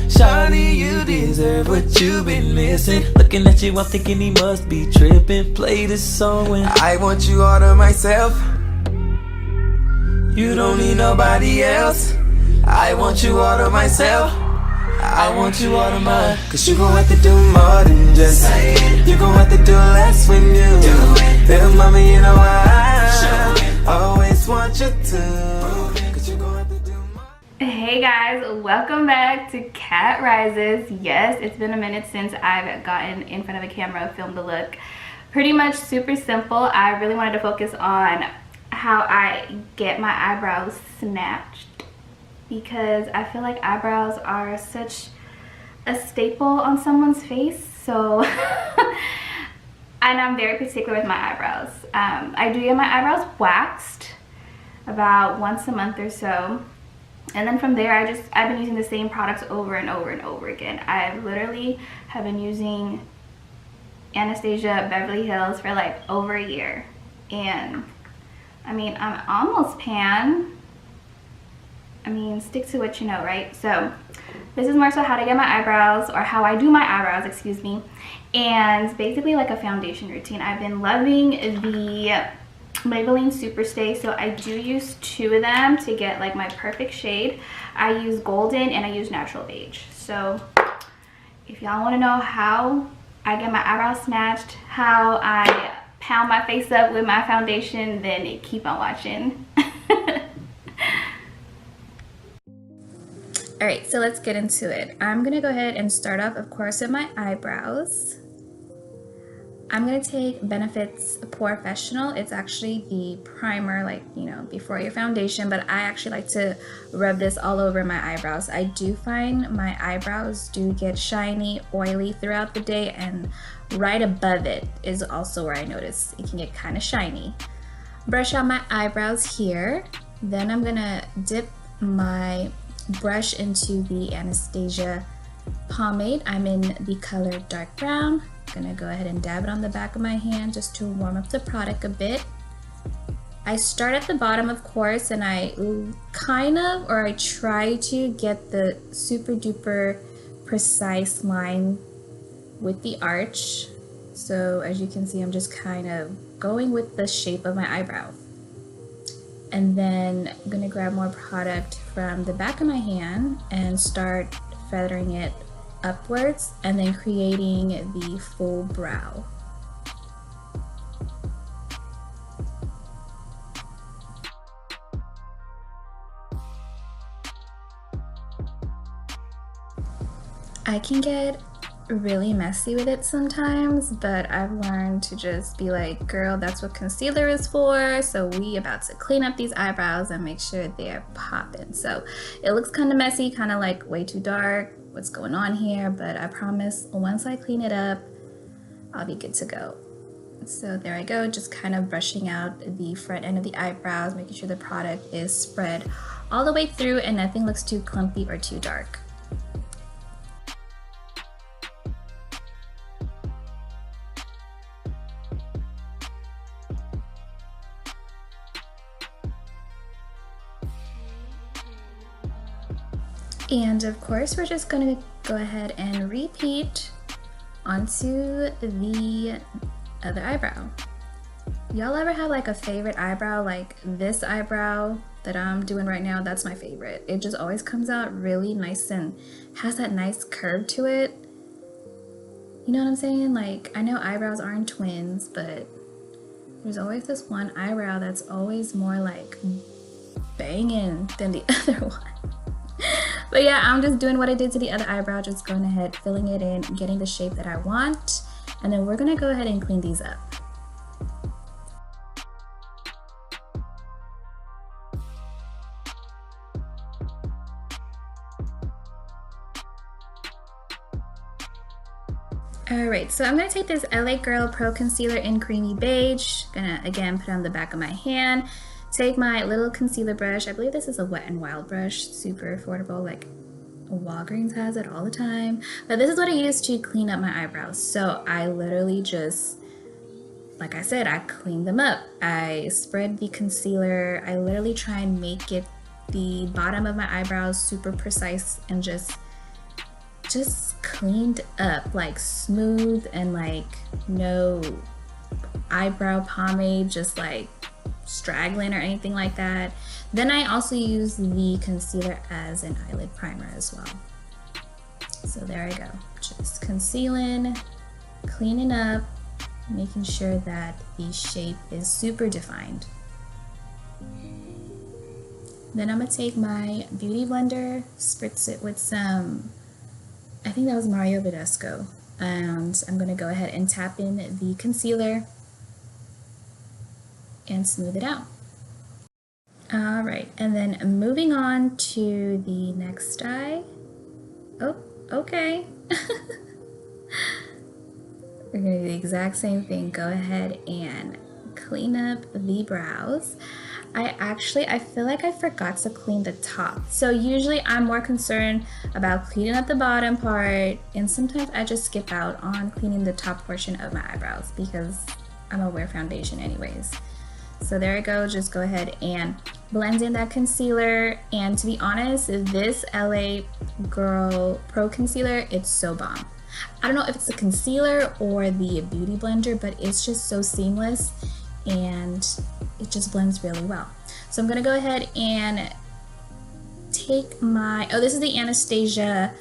Shawty, you deserve what you've been missing. Looking at you, I'm thinking he must be tripping. Play this song when I want you all to myself. You don't need nobody else. I want you all to myself. I want you all to mine. Cause you gon' have to do more than just say it. You gon' have to do less when you do it. Little mama, you know I always want you to. Cause you gon' have to do more. Hey guys, welcome back to Cat Rises. Yes, it's been a minute since I've gotten in front of a camera, filmed a look. Pretty much super simple. I really wanted to focus on how I get my eyebrows snatched, because I feel like eyebrows are such a staple on someone's face. So and I'm very particular with my eyebrows. I do get my eyebrows waxed about once a month or so, and then from there I've been using the same products over and over and over again. I literally have been using Anastasia Beverly Hills for like over a year, and I mean, I'm almost pan. I mean, stick to what you know, right? So this is more so how to get my eyebrows, or how I do my eyebrows, excuse me, and basically like a foundation routine. I've been loving the Maybelline Superstay, so I do use 2 of them to get like my perfect shade. I use golden and I use natural beige. So if y'all want to know how I get my eyebrows snatched, how I pound my face up with my foundation, then keep on watching. Alright, so let's get into it. I'm gonna go ahead and start off, of course, with my eyebrows. I'm gonna take Benefit's Porefessional. It's actually the primer, like, you know, before your foundation, but I actually like to rub this all over my eyebrows. I do find my eyebrows do get shiny, oily throughout the day, and right above it is also where I notice it can get kind of shiny. Brush out my eyebrows here. Then I'm gonna dip my brush into the Anastasia pomade. I'm in the color dark brown. I'm gonna go ahead and dab it on the back of my hand just to warm up the product a bit. I start at the bottom, of course, and I I try to get the super duper precise line with the arch. So as you can see, I'm just kind of going with the shape of my eyebrow. And then I'm gonna grab more product from the back of my hand and start feathering it upwards, and then creating the full brow. I can get really messy with it sometimes, but I've learned to just be like, girl, that's what concealer is for. So we about to clean up these eyebrows and make sure they're popping. So it looks kind of messy, kind of like way too dark, what's going on here, but I promise once I clean it up, I'll be good to go. So there I go, just kind of brushing out the front end of the eyebrows, making sure the product is spread all the way through and nothing looks too clumpy or too dark. And of course, we're just gonna go ahead and repeat onto the other eyebrow. Y'all ever have like a favorite eyebrow? Like this eyebrow that I'm doing right now, that's my favorite. It just always comes out really nice and has that nice curve to it. You know what I'm saying? Like, I know eyebrows aren't twins, but there's always this one eyebrow that's always more like banging than the other one. But yeah, I'm just doing what I did to the other eyebrow, just going ahead, filling it in, getting the shape that I want, and then we're gonna go ahead and clean these up. Alright, so I'm gonna take this LA Girl Pro Concealer in Creamy Beige, gonna again put it on the back of my hand. Take my little concealer brush. I believe this is a Wet n Wild brush, super affordable, like Walgreens has it all the time. But this is what I use to clean up my eyebrows. So I literally just, like I said, I clean them up. I spread the concealer. I literally try and make it the bottom of my eyebrows super precise and just just cleaned up, like smooth and like no eyebrow pomade just like straggling or anything like that. Then I also use the concealer as an eyelid primer as well. So there I go, just concealing, cleaning up, making sure that the shape is super defined. Then I'm gonna take my beauty blender, spritz it with some, I think that was Mario Badescu, and I'm gonna go ahead and tap in the concealer and smooth it out. All right, and then moving on to the next eye. Oh, okay. We're gonna do the exact same thing. Go ahead and clean up the brows. I feel like I forgot to clean the top. So usually I'm more concerned about cleaning up the bottom part, and sometimes I just skip out on cleaning the top portion of my eyebrows because I'm gonna wear foundation anyways. So there I go, just go ahead and blend in that concealer. And to be honest, this LA Girl Pro Concealer, it's so bomb. I don't know if it's the concealer or the beauty blender, but it's just so seamless and it just blends really well. So I'm gonna go ahead and take my, this is the Anastasia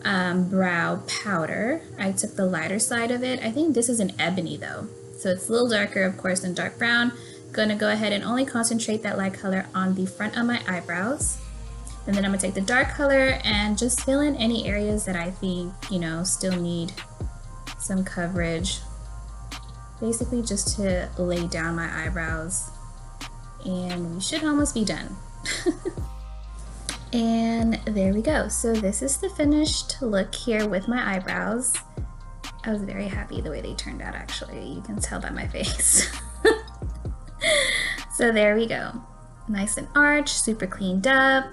brow powder. I took the lighter side of it. I think this is an Ebony though, so it's a little darker, of course, than dark brown. Gonna go ahead and only concentrate that light color on the front of my eyebrows. And then I'm gonna take the dark color and just fill in any areas that I think, you know, still need some coverage. Basically just to lay down my eyebrows. And we should almost be done. And there we go. So this is the finished look here with my eyebrows. I was very happy the way they turned out, actually. You can tell by my face. So there we go. Nice and arched, super cleaned up.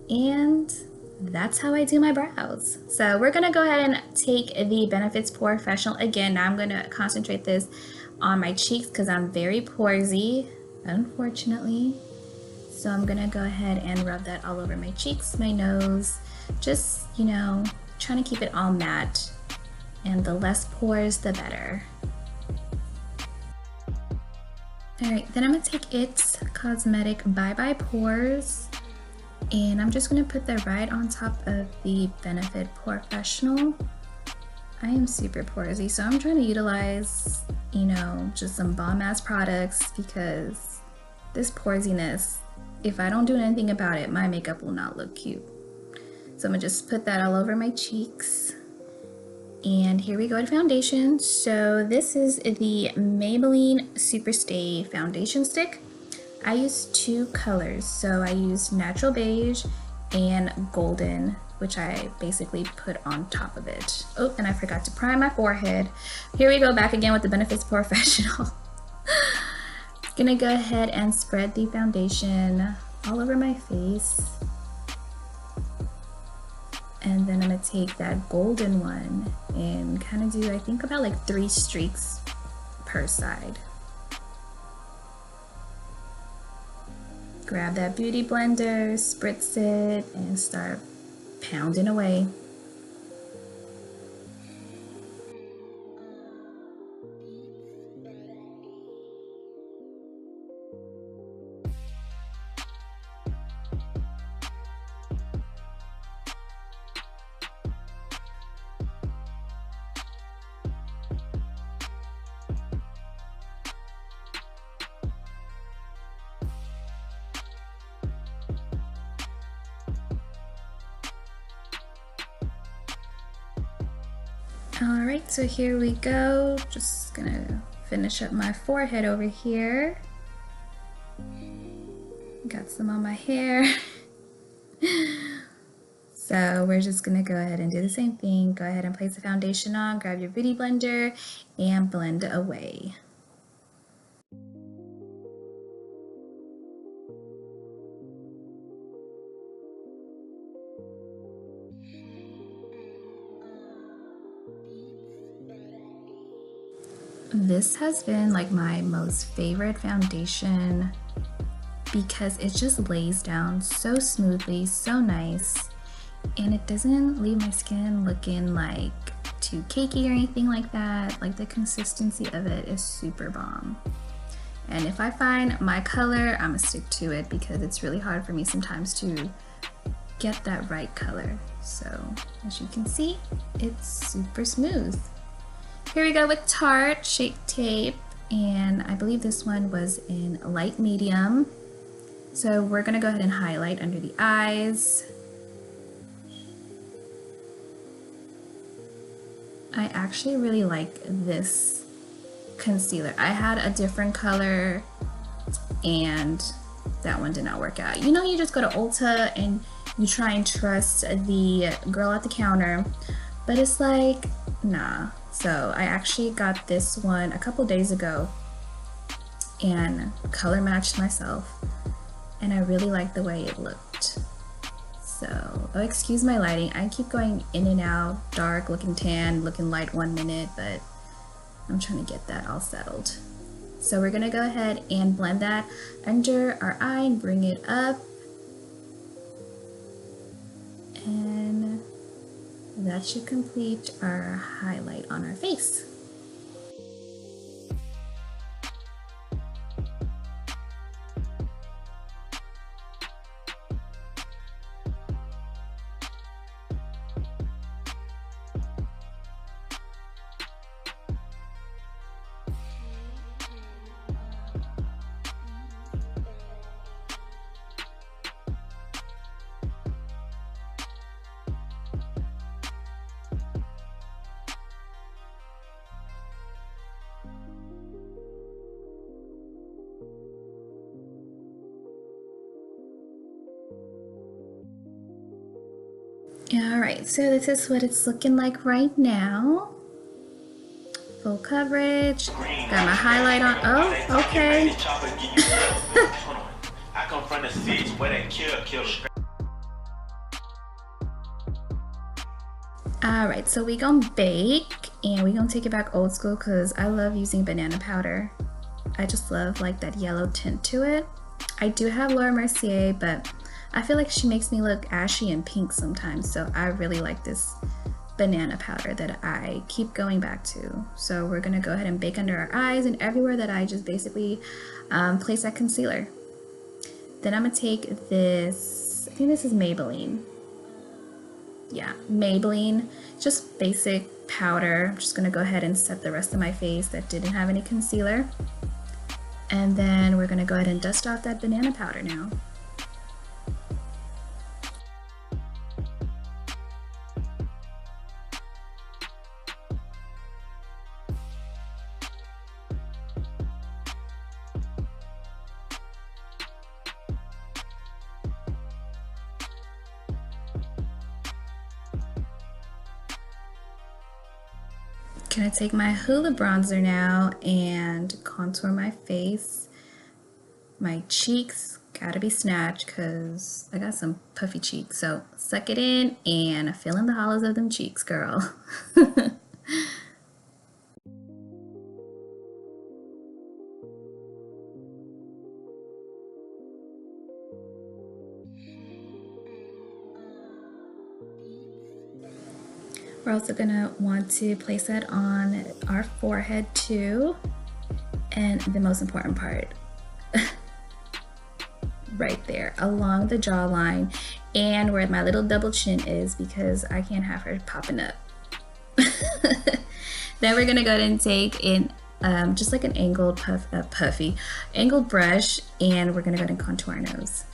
And that's how I do my brows. So we're gonna go ahead and take the Benefits Porefessional again. Now I'm gonna concentrate this on my cheeks because I'm very poresy, unfortunately. So I'm gonna go ahead and rub that all over my cheeks, my nose, just, you know, trying to keep it all matte. And the less pores, the better. All right, then I'm gonna take It's Cosmetic Bye Bye Pores. And I'm just gonna put that right on top of the Benefit Porefessional. I am super poresy, so I'm trying to utilize, you know, just some bomb ass products because this poresiness, if I don't do anything about it, my makeup will not look cute. So I'm gonna just put that all over my cheeks. And here we go to foundation. So this is the Maybelline Superstay Foundation Stick. I used two colors, so I used Natural Beige and Golden, which I basically put on top of it. Oh, and I forgot to prime my forehead. Here we go back again with the Benefits Porefessional. Gonna go ahead and spread the foundation all over my face. And then I'm gonna take that golden one and kind of do, I think, about like 3 streaks per side. Grab that beauty blender, spritz it, and start pounding away. All right, so here we go. Just gonna finish up my forehead over here. Got some on my hair. So we're just gonna go ahead and do the same thing. Go ahead and place the foundation on, grab your beauty blender, and blend away. This has been like my most favorite foundation because it just lays down so smoothly, so nice. and it doesn't leave my skin looking like too cakey or anything like that. Like the consistency of it is super bomb. And if I find my color, I'm gonna stick to it because it's really hard for me sometimes to get that right color. So as you can see, it's super smooth. Here we go with Tarte Shape Tape, and I believe this one was in light medium. So we're gonna go ahead and highlight under the eyes. I actually really like this concealer. I had a different color and that one did not work out. You know, you just go to Ulta and you try and trust the girl at the counter, but it's like, nah. So I actually got this one a couple days ago and color matched myself, and I really like the way it looked. So, oh, excuse my lighting. I keep going in and out, dark looking tan, looking light 1 minute, but I'm trying to get that all settled. So we're gonna go ahead and blend that under our eye and bring it up. And that should complete our highlight on our face. Alright, so this is what it's looking like right now. Full coverage. Got my highlight on. Oh, okay. I come from the seats where they kill. Alright, so we gonna bake and we gonna take it back old school because I love using banana powder. I just love like that yellow tint to it. I do have Laura Mercier, but I feel like she makes me look ashy and pink sometimes, so I really like this banana powder that I keep going back to. So we're gonna go ahead and bake under our eyes and everywhere that I just basically place that concealer. Then I'm gonna take this, I think this is Maybelline. Yeah, Maybelline, just basic powder. I'm just gonna go ahead and set the rest of my face that didn't have any concealer. And then we're gonna go ahead and dust off that banana powder now. Gonna take my Hoola Bronzer now and contour my face. My cheeks gotta be snatched because I got some puffy cheeks. So suck it in and fill in the hollows of them cheeks, girl. We're also gonna want to place that on our forehead too. And the most important part, right there, along the jawline and where my little double chin is, because I can't have her popping up. Then we're gonna go ahead and take in just like an angled angled brush, and we're gonna go ahead and contour our nose.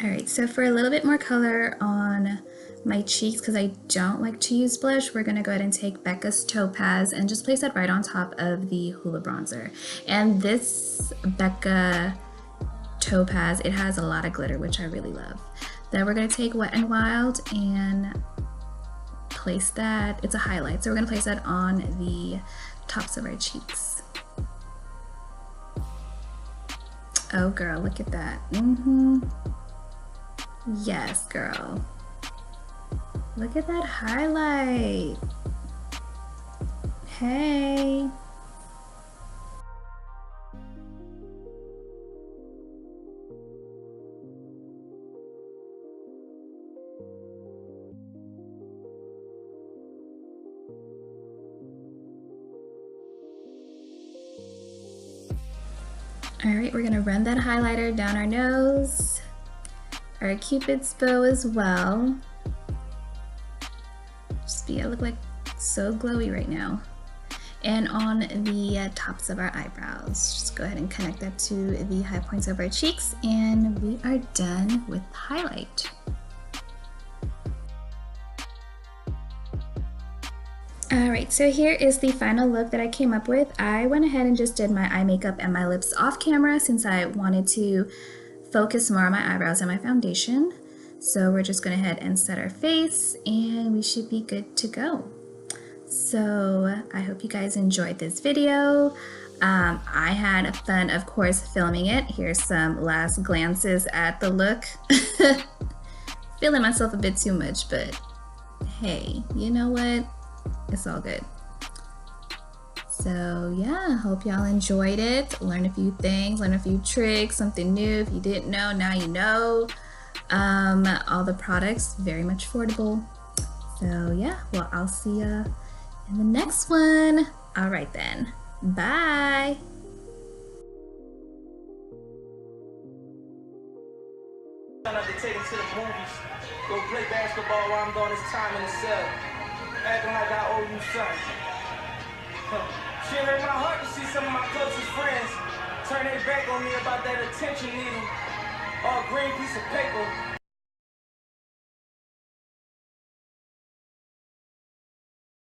Alright, so for a little bit more color on my cheeks, because I don't like to use blush, we're going to go ahead and take Becca's Topaz and just place that right on top of the Hoola Bronzer. And this Becca Topaz, it has a lot of glitter, which I really love. Then we're going to take Wet n Wild and place that, it's a highlight, so we're going to place that on the tops of our cheeks. Oh girl, look at that. Yes, girl. Look at that highlight. Hey. All right, we're gonna run that highlighter down our nose, our Cupid's bow as well. I look like so glowy right now. And on the tops of our eyebrows, just go ahead and connect that to the high points of our cheeks, and we are done with the highlight. Alright, so here is the final look that I came up with. I went ahead and just did my eye makeup and my lips off camera since I wanted to focus more on my eyebrows and my foundation. So we're just going to head and set our face and we should be good to go. So I hope you guys enjoyed this video. I had fun, of course, filming it. Here's some last glances at the look. Feeling myself a bit too much, but hey, you know what? It's all good. So yeah, hope y'all enjoyed it. Learn a few things, learn a few tricks, something new. If you didn't know, now you know. All the products, very much affordable. So yeah, well, I'll see ya in the next one. All right then, bye. Trying not to take him to the movies. Go play basketball while I'm doing this time in the cell. Acting like I owe you something. Shit hurt my heart to see some of my closest friends turn their back on me about that attention needle. Or a green piece of paper.